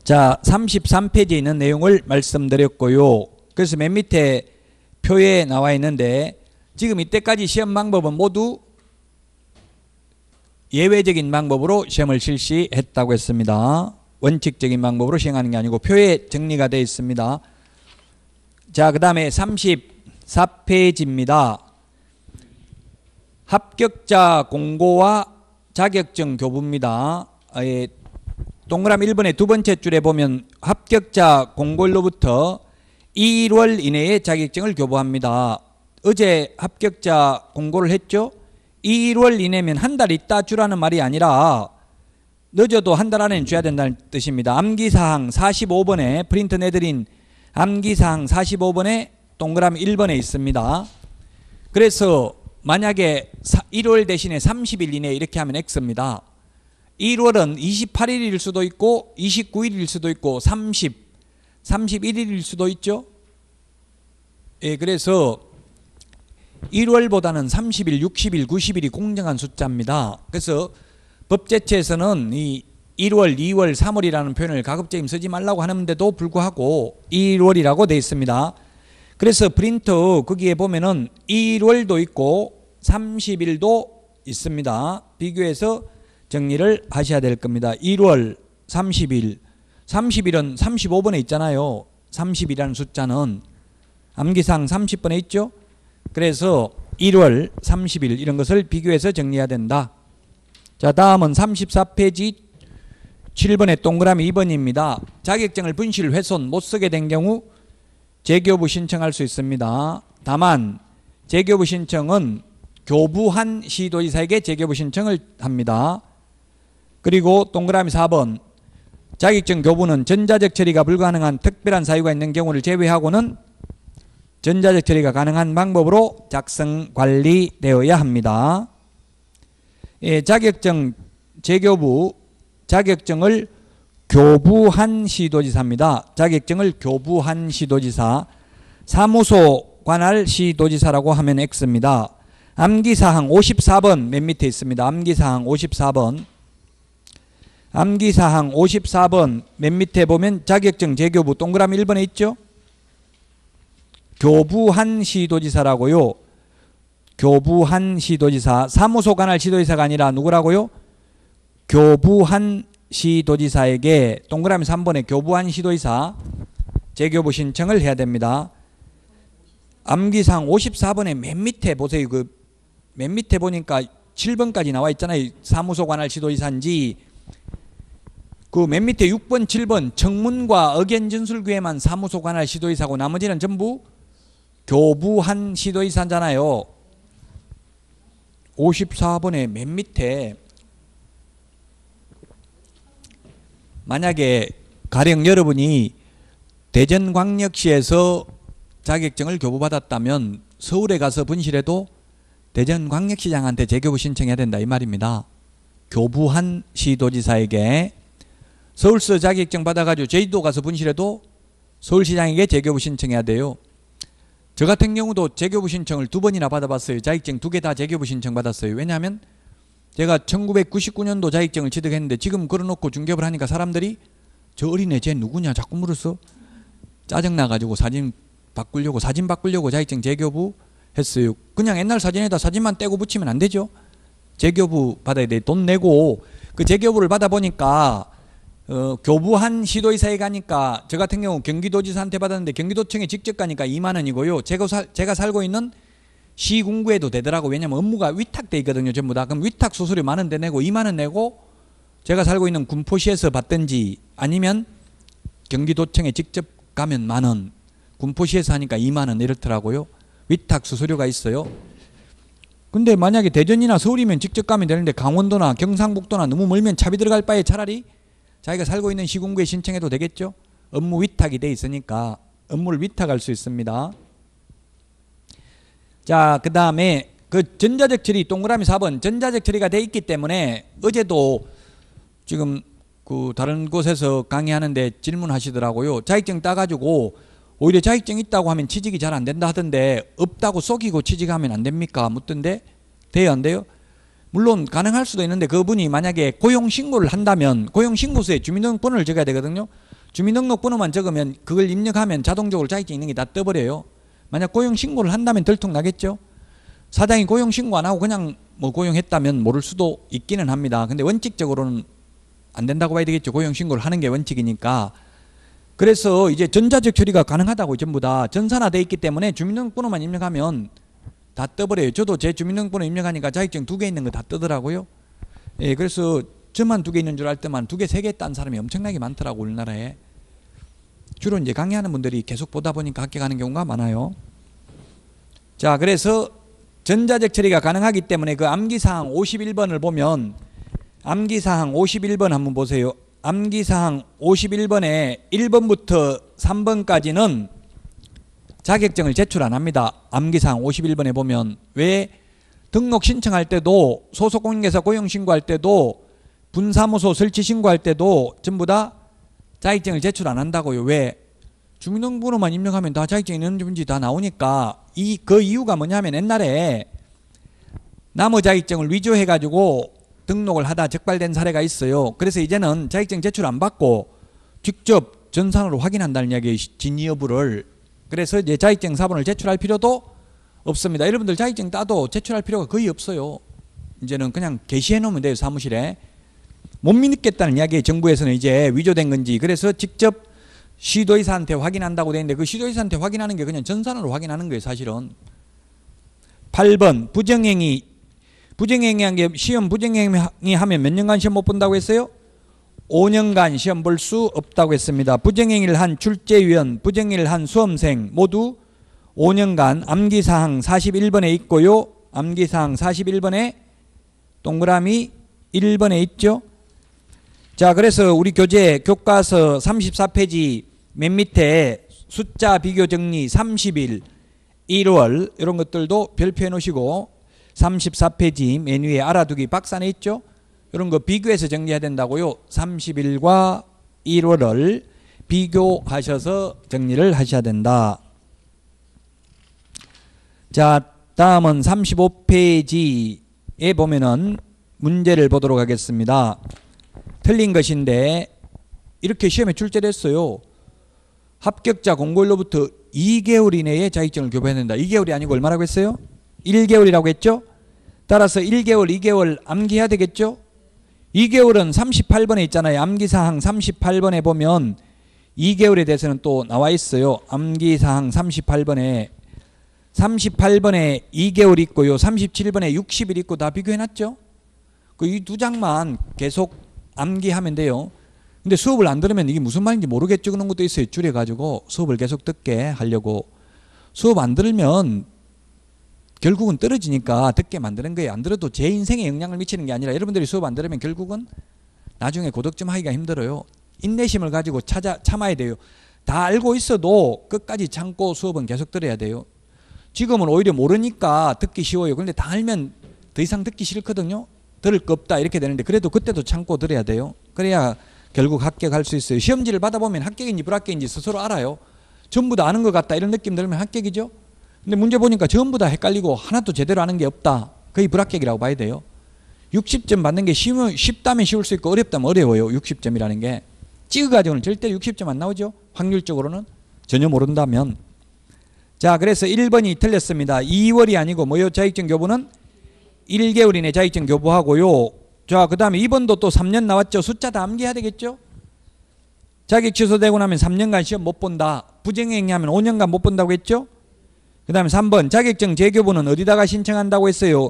자, 33페이지에 있는 내용을 말씀드렸고요. 그래서 맨 밑에 표에 나와 있는데 지금 이때까지 시험 방법은 모두 예외적인 방법으로 시험을 실시했다고 했습니다. 원칙적인 방법으로 시행하는 게 아니고 표에 정리가 되어 있습니다. 자, 그 다음에 34페이지입니다. 합격자 공고와 자격증 교부입니다. 동그라미 1번의 두 번째 줄에 보면 합격자 공고일로부터 1월 이내에 자격증을 교부합니다. 어제 합격자 공고를 했죠? 1월 이내면 한 달 있다 주라는 말이 아니라 늦어도 한 달 안에 줘야 된다는 뜻입니다. 암기사항 45번에 프린트 내드린 암기사항 45번에 동그라미 1번에 있습니다. 그래서 만약에 1월 대신에 30일 이내 이렇게 하면 X입니다. 1월은 28일일 수도 있고 29일일 수도 있고 31일일 수도 있죠. 예, 그래서 1월보다는 30일, 60일, 90일이 공정한 숫자입니다. 그래서 법제처에서는 이 1월, 2월, 3월이라는 표현을 가급적이면 쓰지 말라고 하는데도 불구하고 1월이라고 되어 있습니다. 그래서 프린터 거기에 보면은 1월도 있고 30일도 있습니다. 비교해서 정리를 하셔야 될 겁니다. 1월 30일 30일은 35번에 있잖아요. 30이라는 숫자는 암기상 30번에 있죠. 그래서 1월 30일 이런 것을 비교해서 정리해야 된다. 자, 다음은 34페이지 7번의 동그라미 2번입니다. 자격증을 분실, 훼손, 못 쓰게 된 경우 재교부 신청할 수 있습니다. 다만 재교부 신청은 교부한 시도지사에게 재교부 신청을 합니다. 그리고 동그라미 4번 자격증 교부는 전자적 처리가 불가능한 특별한 사유가 있는 경우를 제외하고는 전자적 처리가 가능한 방법으로 작성 관리되어야 합니다. 예, 자격증 재교부 자격증을 교부한 시도지사입니다. 자격증을 교부한 시도지사 사무소 관할 시도지사라고 하면 X입니다. 암기사항 54번 맨 밑에 있습니다. 암기사항 54번 암기사항 54번 맨 밑에 보면 자격증 재교부 동그라미 1번에 있죠. 교부한 시도지사라고요. 교부한 시도지사, 사무소 관할 시도지사가 아니라 누구라고요? 교부한 시도지사에게 동그라미 3번에 교부한 시도지사 재교부 신청을 해야 됩니다. 암기사항 54번에 맨 밑에 보세요. 그 맨 밑에 보니까 7번까지 나와 있잖아요. 사무소 관할 시도지사인지. 그 맨 밑에 6번, 7번 청문과 의견 진술기에만 사무소 관할 시도지사고 나머지는 전부 교부한 시도지사잖아요. 54번의 맨 밑에 만약에 가령 여러분이 대전광역시에서 자격증을 교부받았다면 서울에 가서 분실해도 대전광역시장한테 재교부 신청해야 된다 이 말입니다. 교부한 시도지사에게 서울서 자격증 받아가지고 제주도 가서 분실해도 서울시장에게 재교부 신청해야 돼요. 저 같은 경우도 재교부 신청을 2번이나 받아봤어요. 자격증 2개 다 재교부 신청 받았어요. 왜냐하면 제가 1999년도 자격증을 취득했는데 지금 걸어놓고 중개업을 하니까 사람들이 저 어린애 쟤 누구냐 자꾸 물었어. 짜증나가지고 사진 바꾸려고 자격증 재교부 했어요. 그냥 옛날 사진에다 사진만 떼고 붙이면 안 되죠. 재교부 받아야 돼. 돈 내고 그 재교부를 받아보니까 교부한 시도지사에 가니까 저 같은 경우 경기도지사한테 받았는데 경기도청에 직접 가니까 2만 원이고요. 제가 살고 있는 시군구에도 되더라고. 왜냐면 업무가 위탁돼 있거든요. 전부 다. 그럼 위탁 수수료 만 원대 내고 2만 원 내고 제가 살고 있는 군포시에서 받든지 아니면 경기도청에 직접 가면 만 원, 군포시에서 하니까 2만 원 이렇더라고요. 위탁 수수료가 있어요. 근데 만약에 대전이나 서울이면 직접 가면 되는데 강원도나 경상북도나 너무 멀면 차비 들어갈 바에 차라리 자기가 살고 있는 시군구에 신청해도 되겠죠. 업무 위탁이 돼 있으니까 업무를 위탁할 수 있습니다. 자, 그 다음에 그 전자적 처리 동그라미 4번 전자적 처리가 돼 있기 때문에 어제도 지금 그 다른 곳에서 강의하는데 질문하시더라고요. 자격증 따가지고 오히려 자격증 있다고 하면 취직이 잘 안 된다 하던데 없다고 속이고 취직하면 안 됩니까? 묻던데 돼요 안 돼요? 물론 가능할 수도 있는데 그분이 만약에 고용신고를 한다면 고용신고서에 주민등록번호를 적어야 되거든요. 주민등록번호만 적으면 그걸 입력하면 자동적으로 자격증 있는 게 다 떠버려요. 만약 고용신고를 한다면 들통나겠죠. 사장이 고용신고 안 하고 그냥 뭐 고용했다면 모를 수도 있기는 합니다. 근데 원칙적으로는 안 된다고 봐야 되겠죠. 고용신고를 하는 게 원칙이니까. 그래서 이제 전자적 처리가 가능하다고 전부 다 전산화되어 있기 때문에 주민등록번호만 입력하면 다 떠버려요. 저도 제 주민등록번호 입력하니까 자격증 2개 있는 거 다 뜨더라고요. 예, 그래서 저만 2개 있는 줄 알 때만 2개, 3개 딴 사람이 엄청나게 많더라고 우리나라에. 주로 이제 강의하는 분들이 계속 보다 보니까 합격하는 경우가 많아요. 자, 그래서 전자적 처리가 가능하기 때문에 그 암기사항 51번을 보면 암기사항 51번 한번 보세요. 암기사항 51번에 1번부터 3번까지는 자격증을 제출 안 합니다. 암기사항 51번에 보면 왜 등록 신청할 때도 소속공인회사 고용신고할 때도 분사무소 설치신고할 때도 전부 다 자격증을 제출 안 한다고요. 왜? 주민등록번호만 입력하면 다 자격증이 있는지 다 나오니까 그 이유가 뭐냐면 옛날에 남의 자격증을 위조해가지고 등록을 하다 적발된 사례가 있어요. 그래서 이제는 자격증 제출 안 받고 직접 전산으로 확인한다는 이야기예요. 진위 여부를. 그래서 이제 자격증 사본을 제출할 필요도 없습니다. 여러분들 자격증 따도 제출할 필요가 거의 없어요. 이제는 그냥 게시해 놓으면 돼요. 사무실에. 못 믿겠다는 이야기예요. 정부에서는 이제 위조된 건지. 그래서 직접 시도의사한테 확인한다고 되어 있는데 그 시도의사한테 확인하는 게 그냥 전산으로 확인하는 거예요. 사실은. 8번 부정행위한 게 시험 부정행위 하면 몇 년간 시험 못 본다고 했어요? 5년간 시험 볼 수 없다고 했습니다. 부정행위를 한 출제위원, 부정행위를 한 수험생 모두 5년간 암기사항 41번에 있고요. 암기사항 41번에 동그라미 1번에 있죠. 자, 그래서 우리 교재 교과서 34페이지 맨 밑에 숫자 비교 정리 30일, 1월 이런 것들도 별표해 놓으시고 34페이지 맨 위에 알아두기 박스 안에 있죠. 이런 거 비교해서 정리해야 된다고요. 30일과 1월을 비교하셔서 정리를 하셔야 된다. 자, 다음은 35페이지에 보면은 문제를 보도록 하겠습니다. 틀린 것인데 이렇게 시험에 출제됐어요. 합격자 공고일로부터 2개월 이내에 자격증을 교부해야 된다. 2개월이 아니고 얼마라고 했어요? 1개월이라고 했죠? 따라서 1개월, 2개월 암기해야 되겠죠? 2개월은 38번에 있잖아요. 암기사항 38번에 보면 2개월에 대해서는 또 나와 있어요. 암기사항 38번에 2개월 있고요. 37번에 60일 있고 다 비교해놨죠? 이 두 장만 계속 암기하면 돼요. 근데 수업을 안 들으면 이게 무슨 말인지 모르겠죠. 그런 것도 있어요. 줄여가지고 수업을 계속 듣게 하려고. 수업 안 들으면 결국은 떨어지니까 듣게 만드는 거예요. 안 들어도 제 인생에 영향을 미치는 게 아니라 여러분들이 수업 안 들으면 결국은 나중에 고득점 하기가 힘들어요. 인내심을 가지고 참아야 돼요. 다 알고 있어도 끝까지 참고 수업은 계속 들어야 돼요. 지금은 오히려 모르니까 듣기 쉬워요. 그런데 다 알면 더 이상 듣기 싫거든요. 들을 거 없다 이렇게 되는데 그래도 그때도 참고 들어야 돼요. 그래야 결국 합격할 수 있어요. 시험지를 받아보면 합격인지 불합격인지 스스로 알아요. 전부 다 아는 것 같다 이런 느낌 들면 합격이죠. 근데 문제 보니까 전부 다 헷갈리고 하나도 제대로 아는 게 없다. 거의 불합격이라고 봐야 돼요. 60점 받는 게 쉽다면 쉬울 수 있고 어렵다면 어려워요. 60점이라는 게. 찍어가지고는 절대 60점 안 나오죠. 확률적으로는. 전혀 모른다면. 자, 그래서 1번이 틀렸습니다. 2월이 아니고 뭐요? 자격증 교부는 1개월 이내 자격증 교부하고요. 자, 그 다음에 2번도 또 3년 나왔죠. 숫자 다 암기해야 되겠죠. 자격 취소되고 나면 3년간 시험 못 본다. 부정행위하면 5년간 못 본다고 했죠. 그 다음에 3번 자격증 재교부는 어디다가 신청한다고 했어요?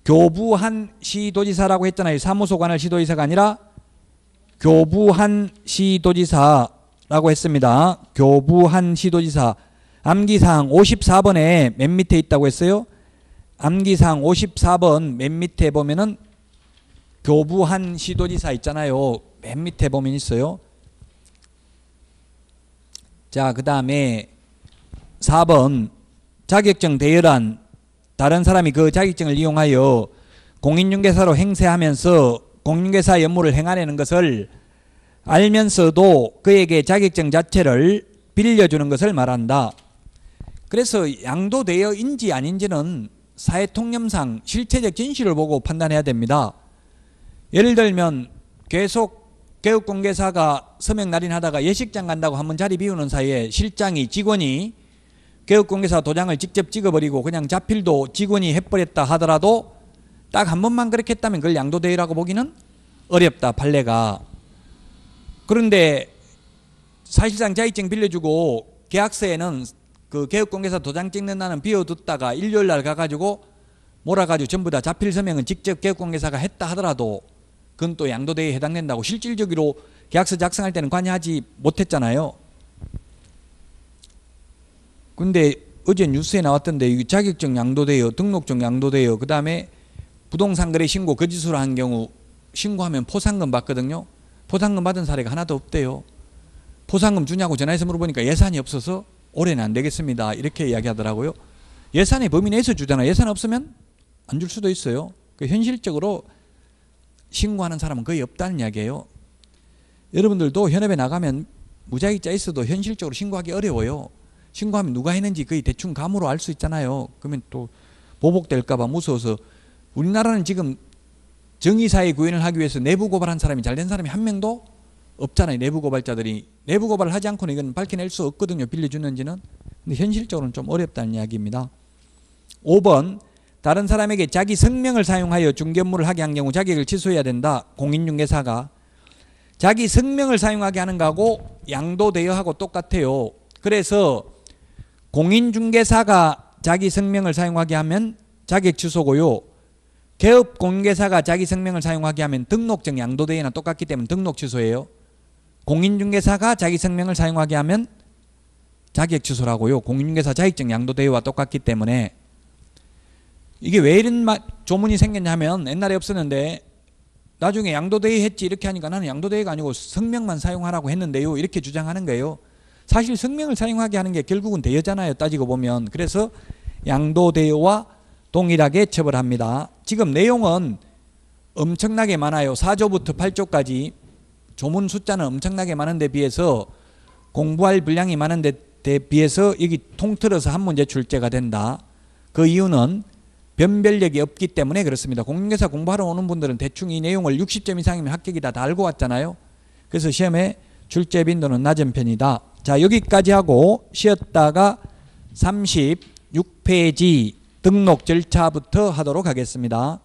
교부한 시도지사라고 했잖아요. 사무소 관할 시도지사가 아니라 교부한 시도지사라고 했습니다. 교부한 시도지사. 암기사항 54번에 맨 밑에 있다고 했어요. 암기사항 54번 맨 밑에 보면은 교부한 시도지사 있잖아요. 맨 밑에 보면 있어요. 자, 그 다음에 4번 자격증 대여란 다른 사람이 그 자격증을 이용하여 공인중개사로 행세하면서 공인중개사 업무를 행하려는 것을 알면서도 그에게 자격증 자체를 빌려주는 것을 말한다. 그래서 양도대여인지 아닌지는 사회통념상 실체적 진실을 보고 판단해야 됩니다. 예를 들면 계속 개업공개사가 서명날인하다가 예식장 간다고 한번 자리 비우는 사이에 실장이 직원이 개업공개사 도장을 직접 찍어버리고 그냥 자필도 직원이 해버렸다 하더라도 딱 한 번만 그렇게 했다면 그걸 양도대여라고 보기는 어렵다. 판례가. 그런데 사실상 자격증 빌려주고 계약서에는 그 개업공개사 도장 찍는 날은 비워뒀다가 일요일날 가가지고 몰아가지고 전부 다 자필 서명은 직접 개업공개사가 했다 하더라도 그건 또 양도대여에 해당된다고 실질적으로 계약서 작성할 때는 관여하지 못했잖아요. 근데 어제 뉴스에 나왔던데 자격증 양도대여, 등록증 양도대여, 그 다음에 부동산 거래 신고 거짓으로 한 경우 신고하면 포상금 받거든요. 포상금 받은 사례가 하나도 없대요. 포상금 주냐고 전화해서 물어보니까 예산이 없어서 올해는 안 되겠습니다. 이렇게 이야기하더라고요. 예산의 범위 내에서 주잖아요. 예산 없으면 안 줄 수도 있어요. 현실적으로 신고하는 사람은 거의 없다는 이야기예요. 여러분들도 현업에 나가면 무자격자 있어도 현실적으로 신고하기 어려워요. 신고하면 누가 했는지 거의 대충 감으로 알 수 있잖아요. 그러면 또 보복될까 봐 무서워서. 우리나라는 지금 정의사회 구현을 하기 위해서 내부 고발한 사람이 잘된 사람이 한 명도 없잖아요. 내부 고발자들이. 내부 고발을 하지 않고는 이건 밝혀낼 수 없거든요. 빌려주는지는. 근데 현실적으로는 좀 어렵다는 이야기입니다. 5번 다른 사람에게 자기 성명을 사용하여 중개업무를 하게 한 경우 자격을 취소해야 된다. 공인중개사가. 자기 성명을 사용하게 하는 거하고 양도대여하고 똑같아요. 그래서 공인중개사가 자기 성명을 사용하게 하면 자격 취소고요. 개업공인중개사가 자기 성명을 사용하게 하면 등록증 양도대여나 똑같기 때문에 등록 취소예요. 공인중개사가 자기 성명을 사용하게 하면 자격 취소라고요. 공인중개사 자격증 양도대여와 똑같기 때문에. 이게 왜 이런 조문이 생겼냐면 옛날에 없었는데 나중에 양도대여 했지 이렇게 하니까 나는 양도대여가 아니고 성명만 사용하라고 했는데요. 이렇게 주장하는 거예요. 사실 성명을 사용하게 하는 게 결국은 대여잖아요. 따지고 보면. 그래서 양도대여와 동일하게 처벌합니다. 지금 내용은 엄청나게 많아요. 4조부터 8조까지 조문 숫자는 엄청나게 많은데 비해서 공부할 분량이 많은데 비해서 여기 통틀어서 한 문제 출제가 된다. 그 이유는 변별력이 없기 때문에 그렇습니다. 공인중개사 공부하러 오는 분들은 대충 이 내용을 60점 이상이면 합격이다 다 알고 왔잖아요. 그래서 시험에 출제 빈도는 낮은 편이다. 자, 여기까지 하고 쉬었다가 36페이지 등록 절차부터 하도록 하겠습니다.